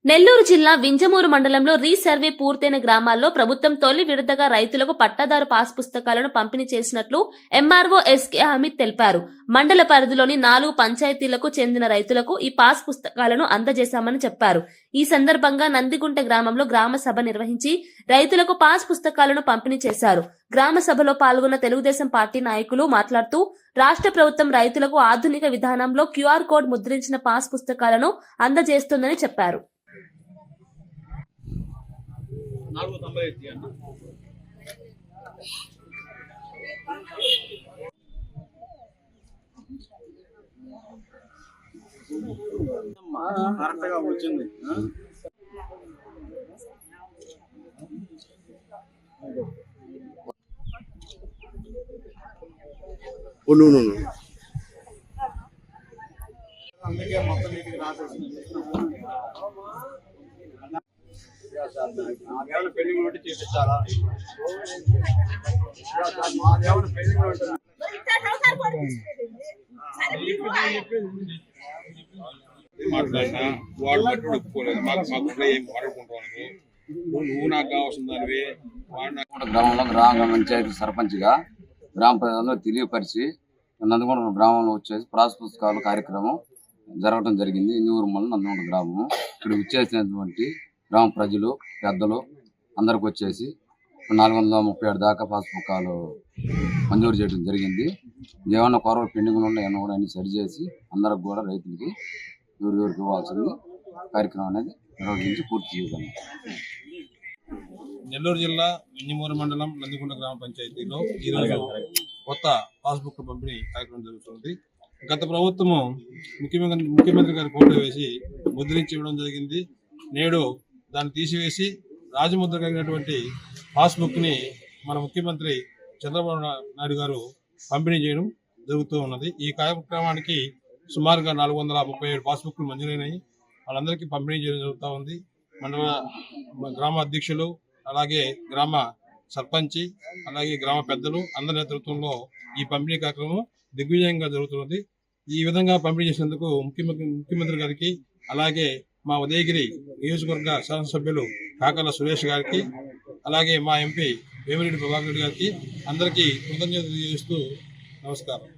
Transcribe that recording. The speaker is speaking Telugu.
నెల్లూరు జిల్లా వింజమూరు మండలంలో రీసర్వే పూర్తయిన గ్రామాల్లో ప్రభుత్వం తొలి విడతగా రైతులకు పట్టాదారు పాస్ పుస్తకాలను పంపిణీ చేసినట్లు ఎంఆర్ఓ ఎస్కే హమీద్ తెలిపారు. మండల పరిధిలోని 4 పంచాయతీలకు చెందిన రైతులకు ఈ పాస్ పుస్తకాలను అందజేశామని చెప్పారు. ఈ సందర్భంగా నందిగుంట గ్రామంలో గ్రామ సభ నిర్వహించి రైతులకు పాస్ పుస్తకాలను పంపిణీ చేశారు. గ్రామ సభలో పాల్గొన్న తెలుగుదేశం పార్టీ నాయకులు మాట్లాడుతూ రాష్ట్ర ప్రభుత్వం రైతులకు ఆధునిక విధానంలో క్యూఆర్ కోడ్ ముద్రించిన పాస్ పుస్తకాలను అందజేస్తోందని చెప్పారు. 498 అన్న కరెక్ట్గా వచ్చింది. అందుకే మొత్తం నీటికి రాసేసింది. నాకేమైనా పెళ్లింగ్ ఉంటే చేపించాలా? నాకేమైనా పెళ్లింగ్ ఉంటుంది మాట్లాడినా వాడు మట్టి ఒప్పుకోలేదు. మాకు ఏం మాట్లాడుకుంటాను. నువ్వు నాకు కావాల్సిన దానివి. గ్రామంలో గ్రామ పంచాయతీ సర్పంచ్గా గ్రామ ప్రజల్లో తెలియపరిచి నందిగుంట గ్రామంలో వచ్చేసి పాస్ పుస్తకాల కార్యక్రమం జరగడం జరిగింది. ఇన్నూరు మండలం నందిగుంట గ్రామము. ఇక్కడ విచ్చేసినటువంటి గ్రామ ప్రజలు పెద్దలు అందరికి వచ్చేసి 437 దాకా పాస్ పుస్తకాలు మంజూరు చేయడం జరిగింది. ఏమన్నా కొరవలు పెండింగ్ ఉన్నాయి అన్న కూడా అన్ని సరిచేసి అందరికి కూడా రైతులకి ఎవరికి ఇవ్వాల్సింది కార్యక్రమం అనేది నిర్వహించి పూర్తి చేయగలం. నెల్లూరు జిల్లా వింజమూరు మండలం నందిగుంట గ్రామ పంచాయతీలో ఈరోజు కొత్త పాస్బుక్ పంపిణీ కార్యక్రమం జరుగుతుంది. గత ప్రభుత్వము ముఖ్యమంత్రి గారి ఫోటో వేసి ముద్రించి ఇవ్వడం జరిగింది. నేడు దాన్ని తీసివేసి రాజముద్ర కలిగినటువంటి పాస్బుక్ ని మన ముఖ్యమంత్రి చంద్రబాబు నాయుడు గారు పంపిణీ చేయడం జరుగుతూ ఉన్నది. ఈ కార్యక్రమానికి సుమారుగా 437 పాస్బుక్లు మంజూరైనాయి. వాళ్ళందరికీ పంపిణీ చేయడం జరుగుతూ ఉంది. మండల గ్రామ అధ్యక్షులు, అలాగే గ్రామ సర్పంచి, అలాగే గ్రామ పెద్దలు అందరి నేతృత్వంలో ఈ పంపిణీ కార్యక్రమం దిగ్విజయంగా జరుగుతున్నది. ఈ విధంగా పంపిణీ చేసినందుకు ముఖ్యమంత్రి గారికి, అలాగే మా ఉదయగిరి నియోజకవర్గ శాసనసభ్యులు కాకల సురేష్ గారికి, అలాగే మా ఎంపీ వేమిరెడ్డి ప్రభాకర్ రెడ్డి గారికి అందరికీ కృతజ్ఞతలు తెలియజేస్తూ నమస్కారం.